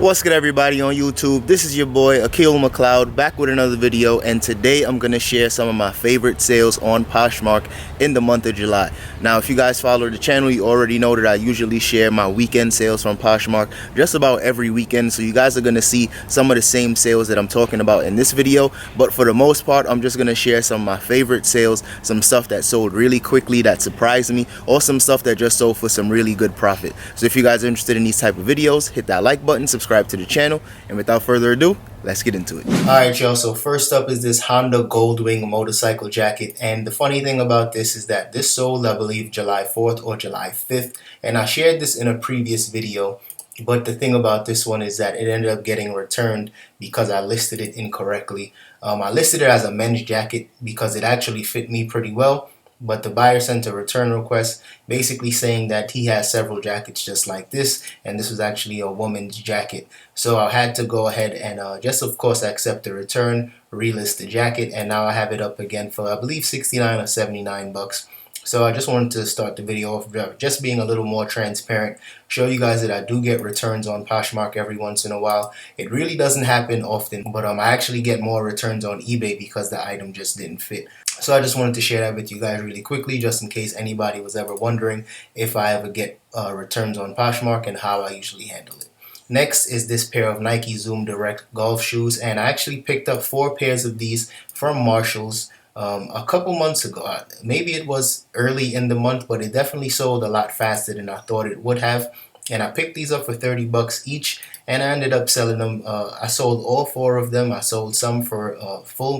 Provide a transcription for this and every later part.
What's good, everybody on YouTube? This is your boy Akil McLeod back with another video, and today I'm going to share some of my favorite sales on Poshmark in the month of July. Now, if you guys follow the channel, you already know that I usually share my weekend sales from Poshmark just about every weekend, so you guys are going to see some of the same sales that I'm talking about in this video. But for the most part, I'm just going to share some of my favorite sales, some stuff that sold really quickly that surprised me, or some stuff that just sold for some really good profit. So if you guys are interested in these type of videos, hit that like button, subscribe to the channel, and without further ado, let's get into it. Alright, y'all, so first up is this Honda Goldwing motorcycle jacket, and the funny thing about this is that this sold, I believe, July 4th or July 5th, and I shared this in a previous video. But the thing about this one is that it ended up getting returned because I listed it incorrectly. I listed it as a men's jacket because it actually fit me pretty well, but the buyer sent a return request basically saying that he has several jackets just like this, and this was actually a woman's jacket. So I had to go ahead and just of course accept the return, relist the jacket, and now I have it up again for I believe 69 or 79 bucks. So I just wanted to start the video off just being a little more transparent, show you guys that I do get returns on Poshmark every once in a while. It really doesn't happen often, but I actually get more returns on eBay because the item just didn't fit. So I just wanted to share that with you guys really quickly, just in case anybody was ever wondering if I ever get returns on Poshmark and how I usually handle it. Next is this pair of Nike Zoom Direct golf shoes, and I actually picked up 4 pairs of these from Marshall's a couple months ago. Maybe it was early in the month, but it definitely sold a lot faster than I thought it would have. And I picked these up for 30 bucks each, and I ended up selling them. I sold all 4 of them. I sold some for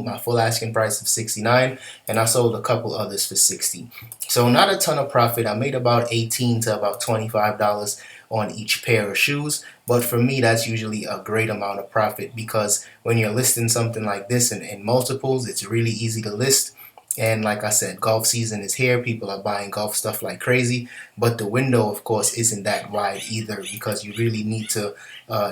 my full asking price of 69, and I sold a couple others for 60. So not a ton of profit. I made about $18 to about $25 on each pair of shoes, but for me that's usually a great amount of profit because when you're listing something like this in multiples, it's really easy to list. And like I said, golf season is here. People are buying golf stuff like crazy, but the window of course isn't that wide either, because you really need to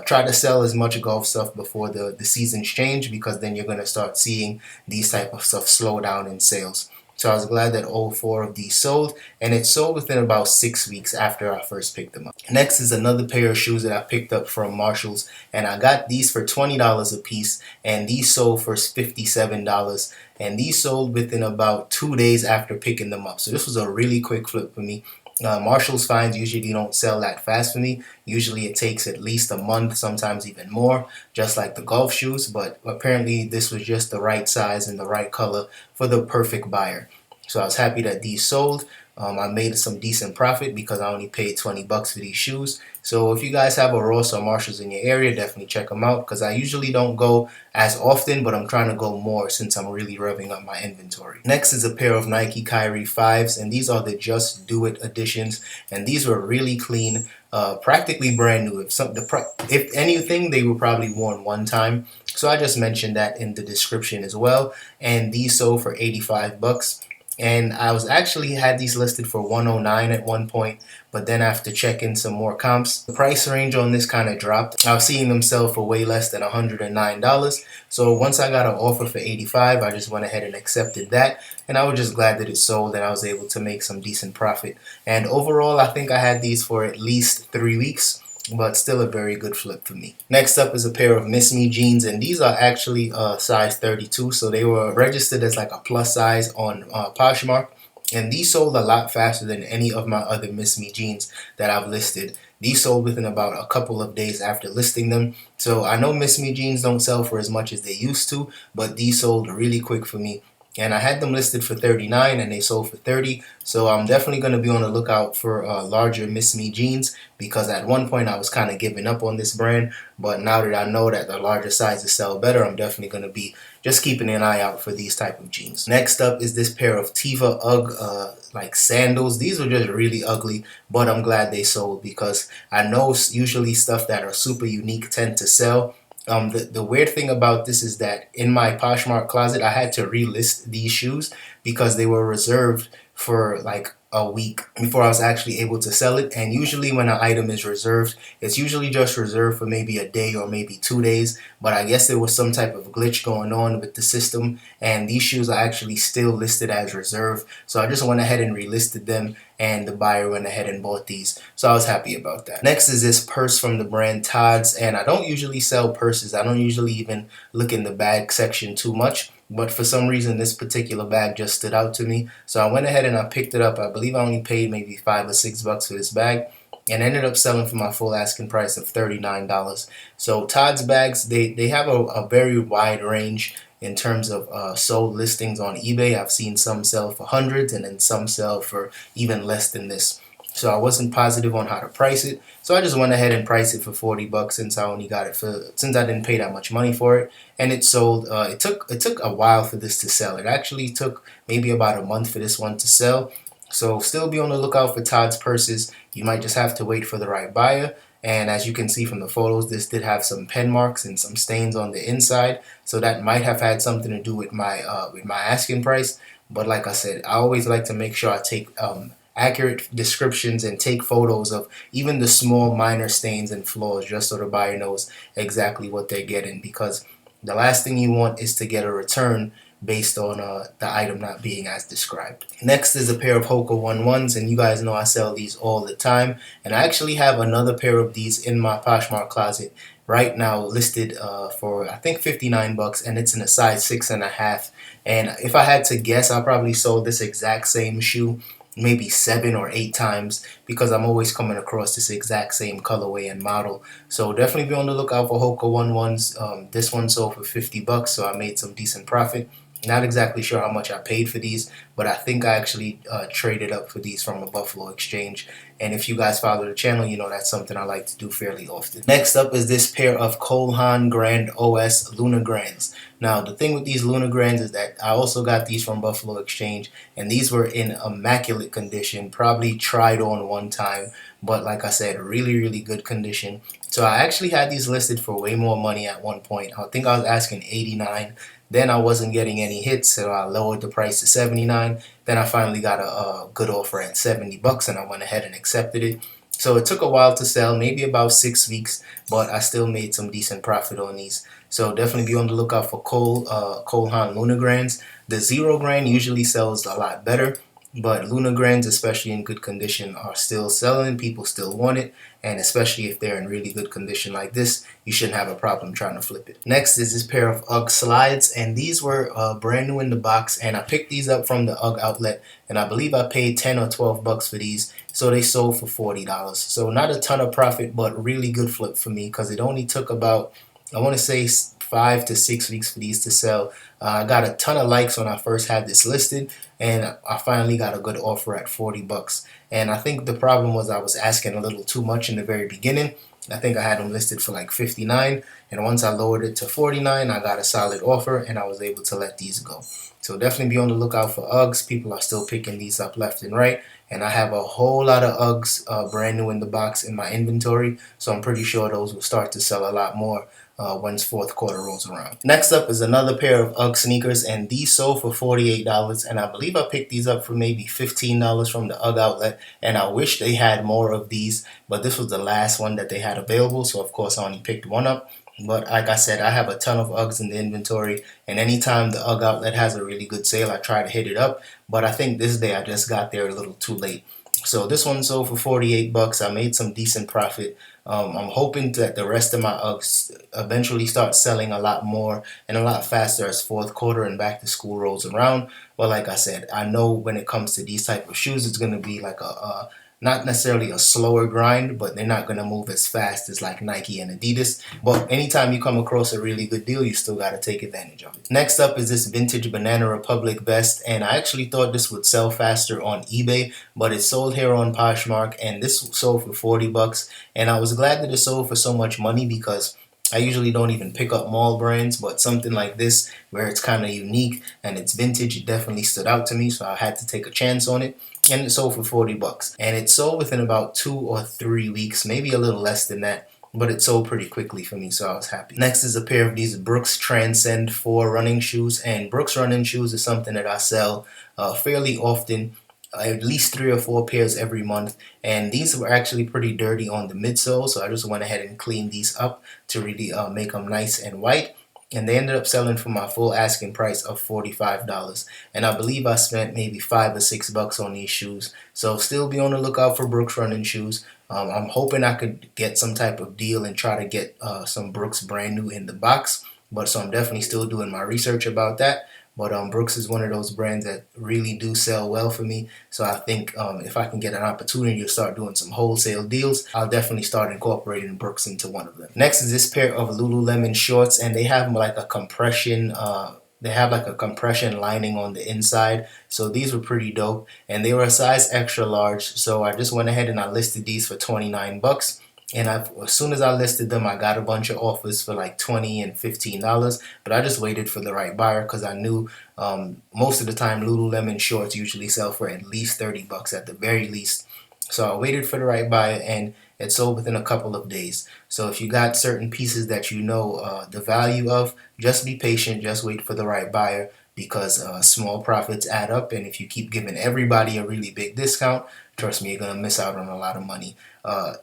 try to sell as much golf stuff before the seasons change, because then you're going to start seeing these type of stuff slow down in sales. So I was glad that all 4 of these sold, and it sold within about 6 weeks after I first picked them up. Next is another pair of shoes that I picked up from Marshall's, and I got these for $20 a piece, and these sold for $57, and these sold within about 2 days after picking them up. So this was a really quick flip for me. Marshall's finds usually don't sell that fast for me. Usually it takes at least a month, sometimes even more, just like the golf shoes, but apparently this was just the right size and the right color for the perfect buyer. So I was happy that these sold. I made some decent profit because I only paid 20 bucks for these shoes. So if you guys have a Ross or Marshalls in your area, definitely check them out, because I usually don't go as often, but I'm trying to go more since I'm really revving up my inventory. Next is a pair of Nike Kyrie 5s, and these are the Just Do It editions, and these were really clean, practically brand new. If anything, they were probably worn one time. So I just mentioned that in the description as well, and these sold for 85 bucks. And I was actually had these listed for 109 at one point, but then after checking some more comps, the price range on this kind of dropped. I was seeing them sell for way less than $109. So once I got an offer for 85, I just went ahead and accepted that, and I was just glad that it sold and I was able to make some decent profit. And overall, I think I had these for at least 3 weeks, but still a very good flip for me. Next up is a pair of Miss Me jeans, and these are actually size 32, so they were registered as like a plus size on Poshmark, and these sold a lot faster than any of my other Miss Me jeans that I've listed. These sold within about a couple of days after listing them. So I know Miss Me jeans don't sell for as much as they used to, but these sold really quick for me. And I had them listed for 39 and they sold for 30. So I'm definitely going to be on the lookout for larger Miss Me jeans, because at one point I was kind of giving up on this brand. But now that I know that the larger sizes sell better, I'm definitely going to be just keeping an eye out for these type of jeans. Next up is this pair of Teva UGG like sandals. These were just really ugly, but I'm glad they sold, because I know usually stuff that are super unique tend to sell. The weird thing about this is that in my Poshmark closet, I had to relist these shoes because they were reserved for like a week before I was actually able to sell it. And usually when an item is reserved, it's usually just reserved for maybe a day or maybe 2 days. But I guess there was some type of glitch going on with the system, and these shoes are actually still listed as reserved. So I just went ahead and relisted them, and the buyer went ahead and bought these. So I was happy about that. Next is this purse from the brand Tods, and I don't usually sell purses. I don't usually even look in the bag section too much. But for some reason, this particular bag just stood out to me. So I went ahead and I picked it up. I believe I only paid maybe $5 or $6 for this bag, and ended up selling for my full asking price of $39. So Todd's bags, they have a very wide range in terms of sold listings on eBay. I've seen some sell for hundreds, and then some sell for even less than this. So I wasn't positive on how to price it. So I just went ahead and priced it for $40 since I only got it since I didn't pay that much money for it. And it sold. It took a while for this to sell. It actually took maybe about a month for this one to sell. So still be on the lookout for Todd's purses. You might just have to wait for the right buyer. And as you can see from the photos, this did have some pen marks and some stains on the inside. So that might have had something to do with my asking price. But like I said, I always like to make sure I take accurate descriptions and take photos of even the small minor stains and flaws, just so the buyer knows exactly what they're getting, because the last thing you want is to get a return based on the item not being as described. Next is a pair of Hoka 11s, and you guys know I sell these all the time, and I actually have another pair of these in my Poshmark closet right now listed for I think $59, and it's in a size 6.5. And if I had to guess, I probably sold this exact same shoe maybe 7 or 8 times, because I'm always coming across this exact same colorway and model. So definitely be on the lookout for Hoka 11s. This one sold for $50, so I made some decent profit. Not exactly sure how much I paid for these, but I think I actually traded up for these from a Buffalo exchange. And if you guys follow the channel, you know that's something I like to do fairly often. Next up is this pair of Haan Grand OS Lunargrands. Now, the thing with these Lunargrands is that I also got these from Buffalo Exchange, and these were in immaculate condition, probably tried on one time, but like I said, really, really good condition. So I actually had these listed for way more money at one point. I think I was asking $89. Then I wasn't getting any hits, so I lowered the price to $79. Then I finally got a good offer at $70, and I went ahead and accepted it. So it took a while to sell, maybe about 6 weeks, but I still made some decent profit on these. So definitely be on the lookout for Haan Lunargrands. The 0 grand usually sells a lot better, but Lunargrands, especially in good condition, are still selling. People still want it, and especially if they're in really good condition like this, you shouldn't have a problem trying to flip it. Next is this pair of UGG slides, and these were brand new in the box, and I picked these up from the UGG outlet, and I believe I paid 10 or 12 bucks for these, so they sold for $40. So not a ton of profit, but really good flip for me, because it only took about, I want to say, 5 to 6 weeks for these to sell. I got a ton of likes when I first had this listed, and I finally got a good offer at $40. And I think the problem was I was asking a little too much in the very beginning. I think I had them listed for like $59, and once I lowered it to $49, I got a solid offer, and I was able to let these go. So definitely be on the lookout for Uggs. People are still picking these up left and right, and I have a whole lot of Uggs brand new in the box in my inventory, so I'm pretty sure those will start to sell a lot more once fourth quarter rolls around. Next up is another pair of UGG sneakers, and these sold for $48, and I believe I picked these up for maybe $15 from the UGG outlet, and I wish they had more of these, but this was the last one that they had available, so of course I only picked one up. But like I said, I have a ton of Uggs in the inventory, and anytime the UGG outlet has a really good sale, I try to hit it up, but I think this day I just got there a little too late. So this one sold for $48. I made some decent profit. I'm hoping that the rest of my Uggs eventually start selling a lot more and a lot faster as fourth quarter and back to school rolls around. But like I said, I know when it comes to these type of shoes, it's going to be like a not necessarily a slower grind, but they're not going to move as fast as like Nike and Adidas. But anytime you come across a really good deal, you still got to take advantage of it. Next up is this vintage Banana Republic vest, and I actually thought this would sell faster on eBay, but it sold here on Poshmark, and this sold for $40. And I was glad that it sold for so much money, because I usually don't even pick up mall brands, but something like this where it's kind of unique and it's vintage, it definitely stood out to me, so I had to take a chance on it. And it sold for $40. And it sold within about 2 or 3 weeks, maybe a little less than that, but it sold pretty quickly for me, so I was happy. Next is a pair of these Brooks Transcend 4 running shoes, and Brooks running shoes is something that I sell fairly often. at least 3 or 4 pairs every month, and these were actually pretty dirty on the midsole, so I just went ahead and cleaned these up to really make them nice and white. And they ended up selling for my full asking price of $45. And I believe I spent maybe $5 or $6 on these shoes. So still be on the lookout for Brooks running shoes. I'm hoping I could get some type of deal and try to get some Brooks brand new in the box. But so I'm definitely still doing my research about that. But Brooks is one of those brands that really do sell well for me. So I think if I can get an opportunity to start doing some wholesale deals, I'll definitely start incorporating Brooks into one of them. Next is this pair of Lululemon shorts, and they have like a compression lining on the inside. So these were pretty dope, and they were a size extra large. So I just went ahead and I listed these for 29 bucks. And as soon as I listed them, I got a bunch of offers for like $20 and $15. But I just waited for the right buyer because I knew most of the time Lululemon shorts usually sell for at least 30 bucks at the very least. So I waited for the right buyer, and it sold within a couple of days. So if you got certain pieces that you know the value of, just be patient, just wait for the right buyer, because small profits add up, and if you keep giving everybody a really big discount, trust me, you're going to miss out on a lot of money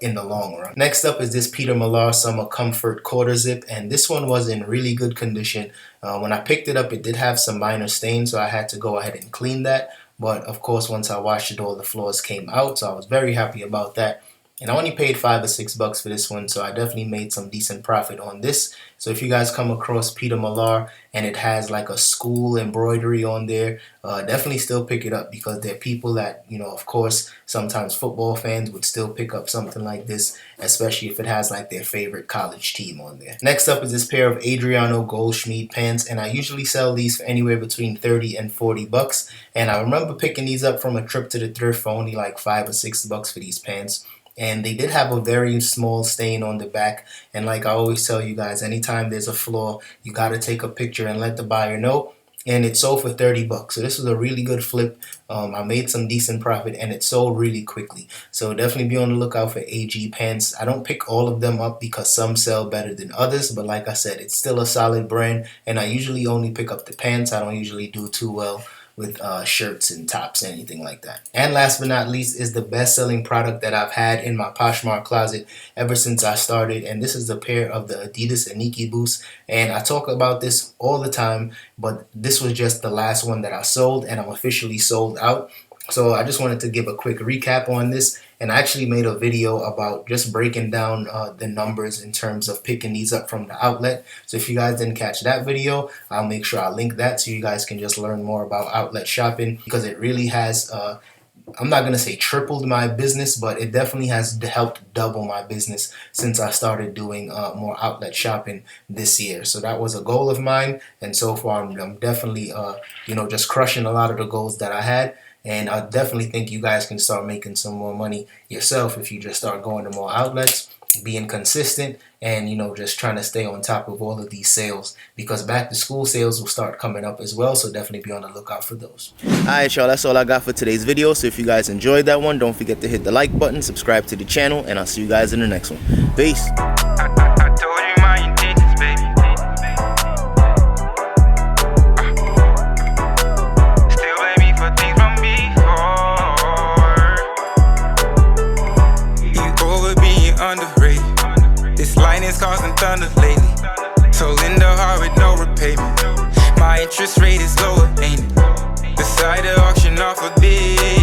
in the long run. Next up is this Peter Millar Summer Comfort Quarter Zip, and this one was in really good condition. When I picked it up, it did have some minor stains, so I had to go ahead and clean that. But of course, once I washed it, all the flaws came out, so I was very happy about that. And I only paid $5 or $6 for this one, so I definitely made some decent profit on this. So if you guys come across Peter Millar and it has like a school embroidery on there, definitely still pick it up, because there are people that, you know, of course, sometimes football fans would still pick up something like this, especially if it has like their favorite college team on there. Next up is this pair of Adriano Goldschmied pants, and I usually sell these for anywhere between 30 and 40 bucks. And I remember picking these up from a trip to the thrift for only like $5 or $6 for these pants. And they did have a very small stain on the back. And like I always tell you guys, anytime there's a flaw, you got to take a picture and let the buyer know. And it sold for 30 bucks. So this was a really good flip. I made some decent profit, and it sold really quickly. So definitely be on the lookout for AG pants. I don't pick all of them up because some sell better than others. But like I said, it's still a solid brand. And I usually only pick up the pants. I don't usually do too well with shirts and tops and anything like that. And last but not least is the best-selling product that I've had in my Poshmark closet ever since I started, and this is a pair of the Adidas Aniki boots. And I talk about this all the time, but this was just the last one that I sold, and I'm officially sold out. So I just wanted to give a quick recap on this, and I actually made a video about just breaking down the numbers in terms of picking these up from the outlet. So if you guys didn't catch that video, I'll make sure I link that so you guys can just learn more about outlet shopping, because it really has, I'm not going to say tripled my business, but it definitely has helped double my business since I started doing more outlet shopping this year. So that was a goal of mine, and so far I'm definitely, just crushing a lot of the goals that I had. And I definitely think you guys can start making some more money yourself if you just start going to more outlets, being consistent, and just trying to stay on top of all of these sales, because back to school sales will start coming up as well. So definitely be on the lookout for those. Alright, y'all, that's all I got for today's video. So if you guys enjoyed that one, don't forget to hit the like button, subscribe to the channel, and I'll see you guys in the next one. Peace. It's causing thunder lately, so lend a heart with no repayment. My interest rate is lower, ain't it? Decide to auction off a bid.